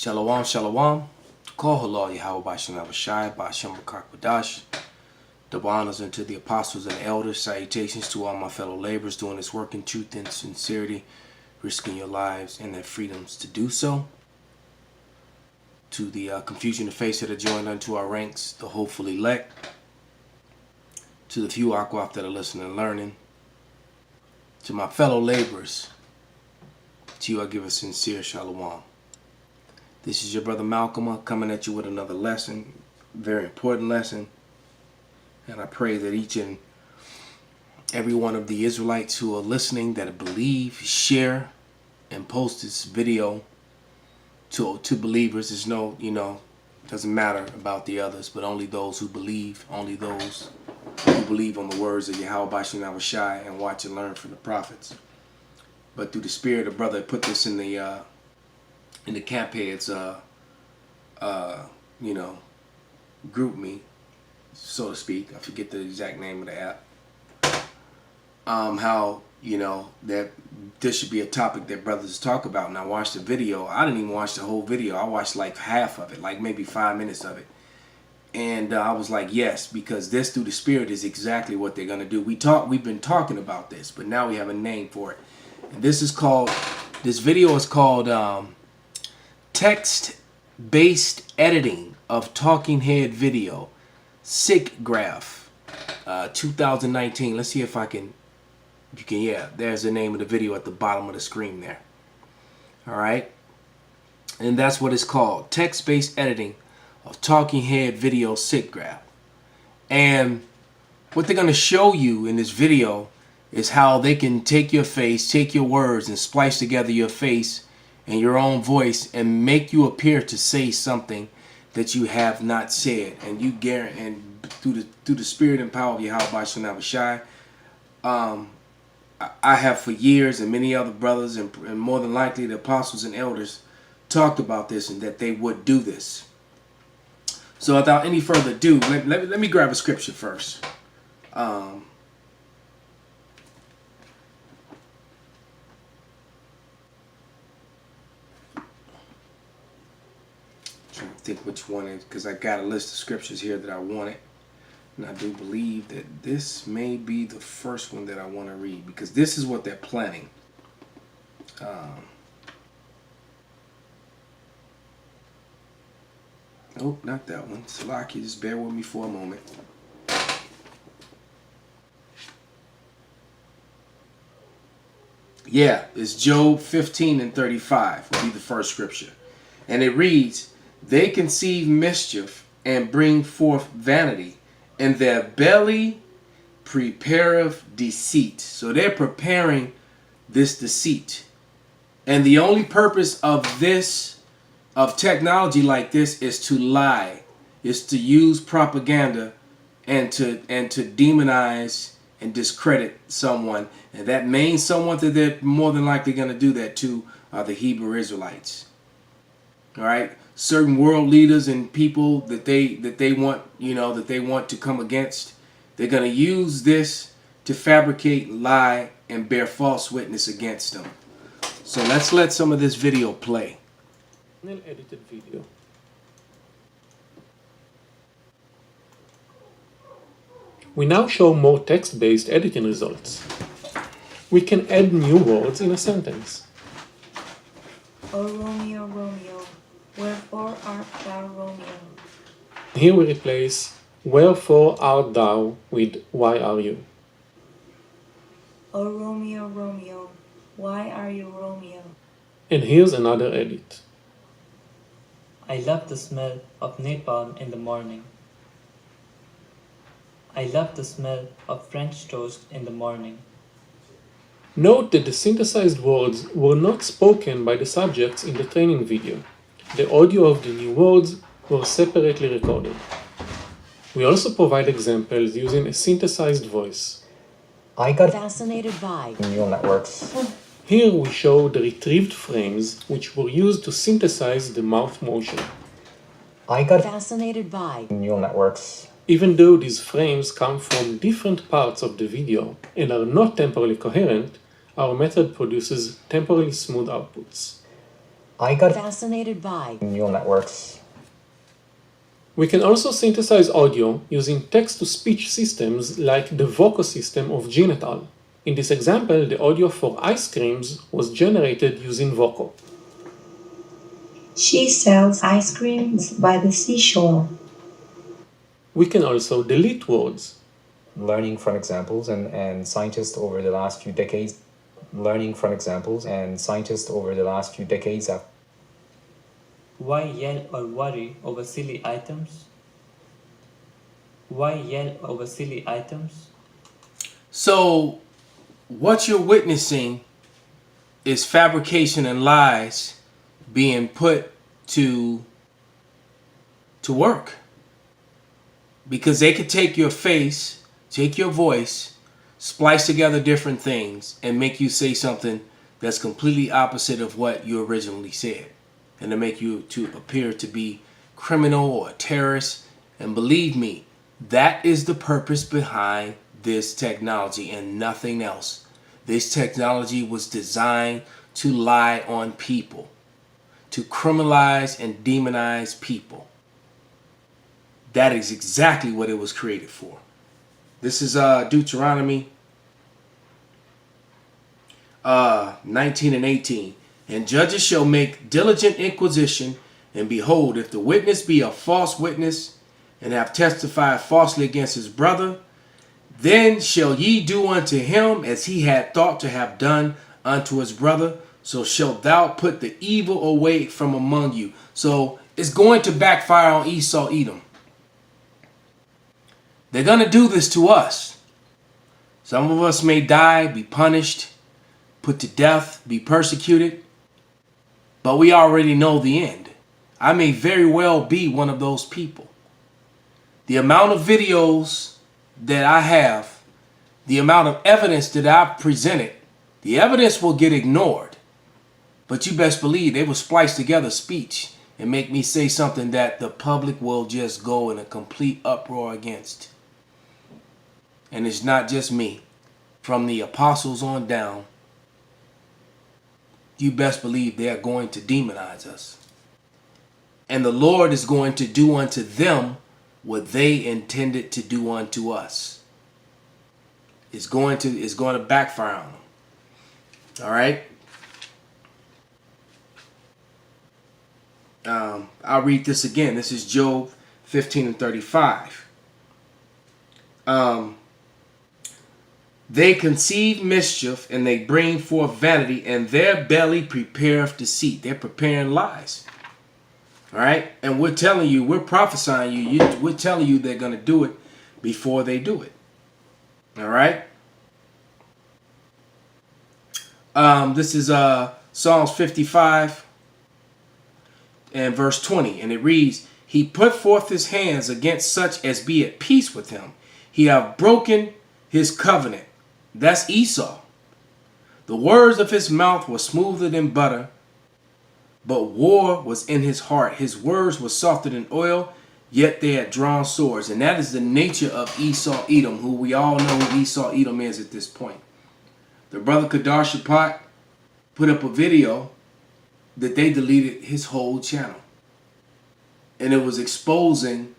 Shalom, shalom. Call halal Yahweh Bashem Abishai, Bashem Bakakwadash. Double honors unto the apostles and elders. Salutations to all my fellow laborers doing this work in truth and sincerity, risking your lives and their freedoms to do so. To the confusion of face that are joined unto our ranks, the hopeful elect. To the few Akwaf that are listening and learning. To my fellow laborers, to you I give a sincere shalom. This is your brother Malcolm coming at you with another lesson, very important lesson. And I pray that each and every one of the Israelites who are listening that believe, share, and post this video to believers. There's no, doesn't matter about the others, but only those who believe, only those who believe on the words of Yahweh Bashem Abishai and watch and learn from the prophets. But through the spirit of brother, put this in the camp heads, group me, so to speak. I forget the exact name of the app. How, that this should be a topic that brothers talk about. And I watched the video. I didn't even watch the whole video. I watched like half of it, like maybe 5 minutes of it. And I was like, yes, because this through the spirit is exactly what they're going to do. We've been talking about this, but now we have a name for it. And this video is called text-based editing of talking head video, SIGGRAPH, 2019. Let's see if there's the name of the video at the bottom of the screen there. All right. And that's what it's called, text-based editing of talking head video, SIGGRAPH. And what they're going to show you in this video is how they can take your face, take your words, and splice together your face and your own voice and make you appear to say something that you have not said. And you guarantee, and through the spirit and power of Yahweh Bashem Abishai, I have for years, and many other brothers, and more than likely the apostles and elders talked about this and that they would do this. So without any further ado, let me grab a scripture first. Trying to think which one is, because I got a list of scriptures here that I wanted. And I do believe that this may be the first one that I want to read, because this is what they're planning. Oh, not that one. Salaki, just bear with me for a moment. Yeah, it's Job 15:35 will be the first scripture. And it reads, "They conceive mischief and bring forth vanity, and their belly prepareth deceit." So they're preparing this deceit. And the only purpose of technology like this is to lie, is to use propaganda and to demonize and discredit someone. And that main someone that they're more than likely going to do that to are the Hebrew Israelites. All right, certain world leaders and people that they want to come against. They're going to use this to fabricate, lie, and bear false witness against them. So let's let some of this video play. Edited video. We now show more text-based editing results. We can add new words in a sentence. O Romeo, Romeo, wherefore art thou Romeo? Here we replace "wherefore art thou" with "why are you?" O Romeo, Romeo, why are you Romeo? And here's another edit. I love the smell of napalm in the morning. I love the smell of French toast in the morning. Note that the synthesized words were not spoken by the subjects in the training video. The audio of the new words were separately recorded. We also provide examples using a synthesized voice. I got fascinated by neural networks. Here we show the retrieved frames which were used to synthesize the mouth motion. I got fascinated by neural networks. Even though these frames come from different parts of the video and are not temporally coherent, our method produces temporally smooth outputs. I got Fascinated by. neural networks. We can also synthesize audio using text-to-speech systems like the voco system of Jean et al. In this example, the audio for ice creams was generated using voco. She sells ice creams by the seashore. We can also delete words. Learning from examples and scientists over the last few decades. Learning from examples and scientists over the last few decades have. Why yell or worry over silly items? Why yell over silly items? So, what you're witnessing is fabrication and lies being put to work. Because they could take your face, take your voice, splice together different things, and make you say something that's completely opposite of what you originally said. And to make you to appear to be criminal or a terrorist. And believe me, that is the purpose behind this technology and nothing else. This technology was designed to lie on people, to criminalize and demonize people. That is exactly what it was created for. This is Deuteronomy 19 and 18. And judges shall make diligent inquisition, and behold, if the witness be a false witness, and have testified falsely against his brother, then shall ye do unto him as he had thought to have done unto his brother. So shalt thou put the evil away from among you. So it's going to backfire on Esau, Edom. They're going to do this to us. Some of us may die, be punished, put to death, be persecuted. But we already know the end. I may very well be one of those people. The amount of videos that I have, the amount of evidence that I've presented, the evidence will get ignored. But you best believe they will splice together speech and make me say something that the public will just go in a complete uproar against. And it's not just me. From the apostles on down, you best believe they are going to demonize us. And the Lord is going to do unto them what they intended to do unto us. It's going to backfire on them. All right. I'll read this again. This is Job 15 and 35. They conceive mischief, and they bring forth vanity, and their belly prepareth deceit. They're preparing lies. All right? And we're telling you, we're prophesying you, we're telling you they're going to do it before they do it. All right? This is Psalms 55 and verse 20. And it reads, He put forth his hands against such as be at peace with him. He hath broken his covenant. That's Esau. The words of his mouth were smoother than butter, but war was in his heart. His words were softer than oil, yet they had drawn swords. And that is the nature of Esau Edom, who we all know who Esau Edom is at this point. The brother Kadar Shapat put up a video that they deleted his whole channel. And it was exposing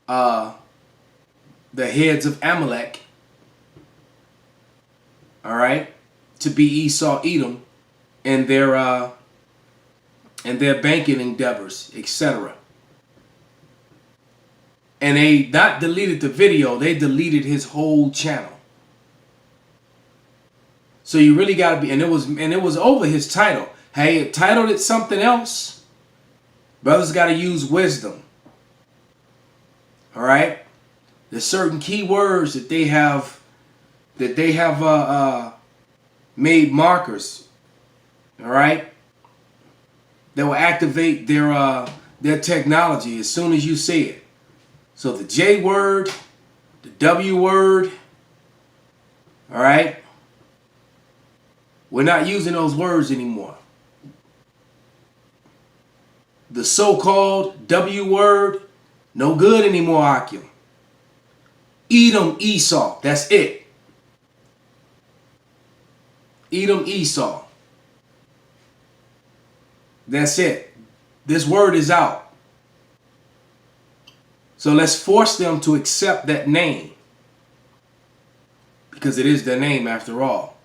the heads of Amalek, all right, to be Esau Edom and their banking endeavors, etc. And they not deleted the video, they deleted his whole channel. So you really got to be, and it was over his title. Hey, it titled it something else. Brothers got to use wisdom. All right? There's certain key words that they have made markers. All right? That will activate their technology as soon as you say it. So the J word, the W word, all right? We're not using those words anymore. The so-called W word, no good anymore, Akim. Edom, Esau, that's it. Edom, Esau. That's it. This word is out. So let's force them to accept that name. Because it is their name after all.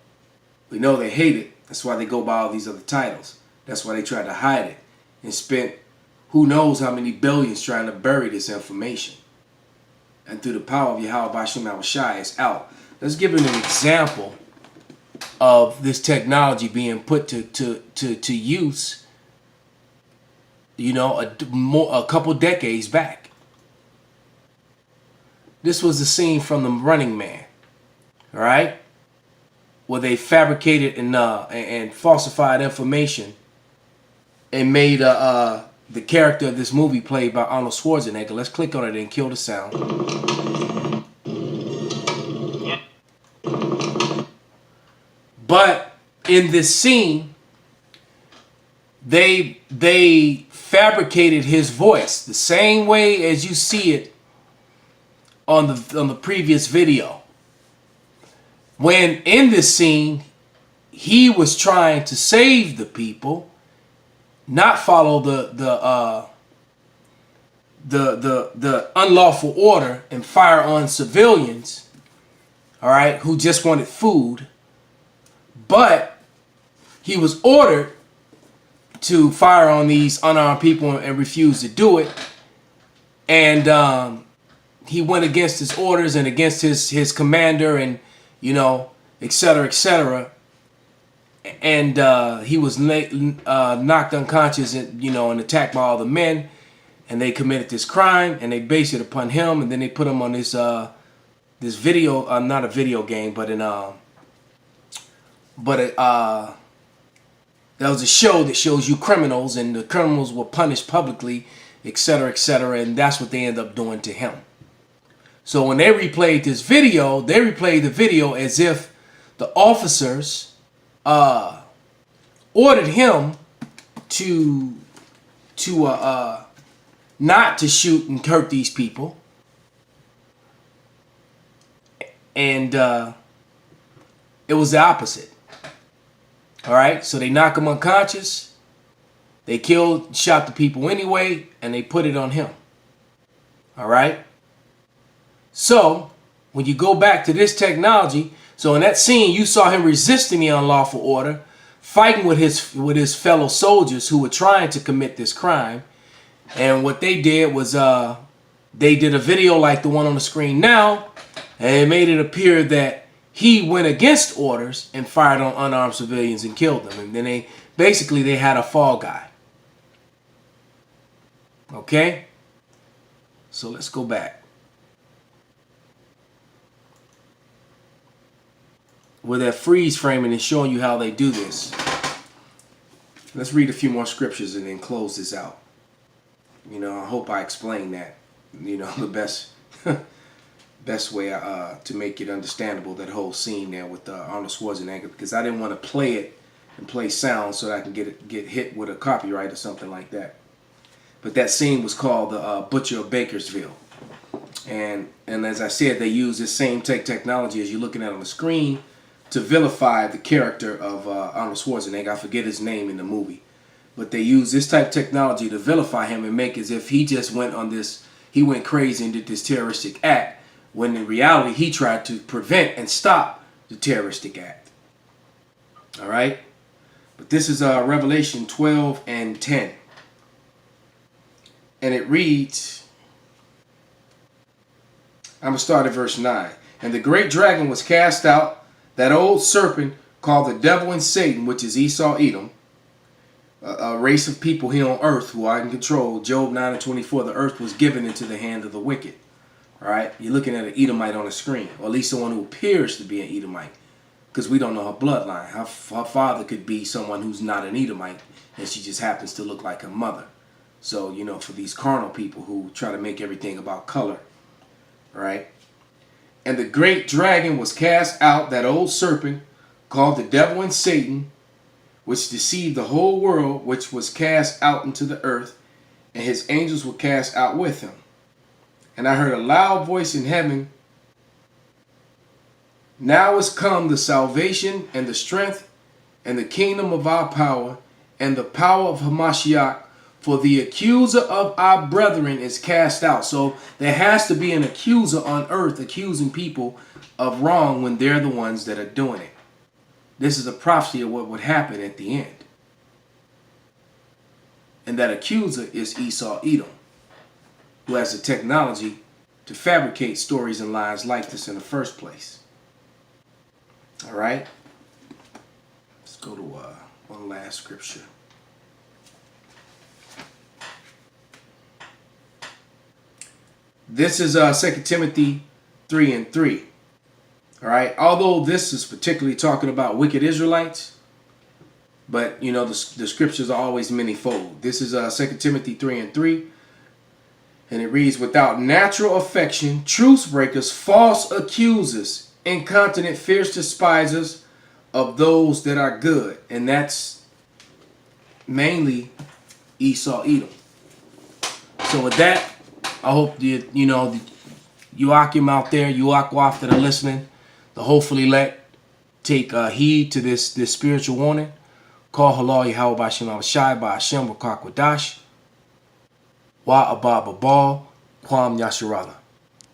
We know they hate it. That's why they go by all these other titles. That's why they tried to hide it and spent who knows how many billions trying to bury this information. And through the power of Yahweh Bashim Shai, it's out. Let's give an example of this technology being put to use, you know, a couple decades back. This was the scene from The Running Man, all right, where they fabricated and falsified information and made the character of this movie played by Arnold Schwarzenegger. Let's click on it and kill the sound. But in this scene, they fabricated his voice the same way as you see it on the previous video. When in this scene, he was trying to save the people, not follow the unlawful order and fire on civilians, all right, who just wanted food. But he was ordered to fire on these unarmed people and refused to do it. And he went against his orders and against his commander, and, you know, et cetera, et cetera. And he was knocked unconscious and, you know, and attacked by all the men. And they committed this crime, and they based it upon him. And then they put him on this video, not a video game, but that was a show that shows you criminals, and the criminals were punished publicly, et cetera, and that's what they end up doing to him. So when they replayed this video, they replayed the video as if the officers ordered him to not to shoot and hurt these people, and it was the opposite. All right, so they knock him unconscious, they shot the people anyway, and they put it on him. All right. So when you go back to this technology, so in that scene you saw him resisting the unlawful order, fighting with his fellow soldiers who were trying to commit this crime. And what they did was they did a video like the one on the screen now, and it made it appear that he went against orders and fired on unarmed civilians and killed them. And then they had a fall guy. Okay? So let's go back. Where that freeze framing is showing you how they do this. Let's read a few more scriptures and then close this out. You know, I hope I explained that, you know, the best way to make it understandable, that whole scene there with Arnold Schwarzenegger, because I didn't want to play it and play sound so that I can get hit with a copyright or something like that. But that scene was called the Butcher of Bakersville, and as I said, they use this same technology as you're looking at on the screen to vilify the character of Arnold Schwarzenegger. I forget his name in the movie, but they use this type of technology to vilify him and make as if he just went crazy and did this terroristic act, when in reality he tried to prevent and stop the terroristic act. All right? But this is Revelation 12 and 10. And it reads, I'm going to start at verse 9. And the great dragon was cast out, that old serpent called the devil and Satan, which is Esau, Edom, a race of people here on earth who are in control. Job 9 and 24, the earth was given into the hand of the wicked. All right, you're looking at an Edomite on the screen, or at least someone who appears to be an Edomite, because we don't know her bloodline. Her father could be someone who's not an Edomite, and she just happens to look like her mother. So, you know, for these carnal people who try to make everything about color, all right? And the great dragon was cast out, that old serpent called the devil and Satan, which deceived the whole world, which was cast out into the earth, and his angels were cast out with him. And I heard a loud voice in heaven, now is come the salvation and the strength and the kingdom of our power and the power of Hamashiach, for the accuser of our brethren is cast out. So there has to be an accuser on earth accusing people of wrong when they're the ones that are doing it. This is a prophecy of what would happen at the end. And that accuser is Esau Edom, who has the technology to fabricate stories and lies like this in the first place. All right? Let's go to one last scripture. This is 2 Timothy 3:3. All right? Although this is particularly talking about wicked Israelites, but, you know, the scriptures are always many-fold. This is 2 Timothy 3:3. And it reads, without natural affection, truce breakers, false accusers, incontinent, fierce despisers of those that are good. And that's mainly Esau Edom. So with that, I hope the Yuakim out there, Yuakwaf that are listening, the hopefully take heed to this spiritual warning. Call halal Yahweh Bashim Avashai by Hashem Wakakwadash. Wa Abba Babal Kwam Yasharala.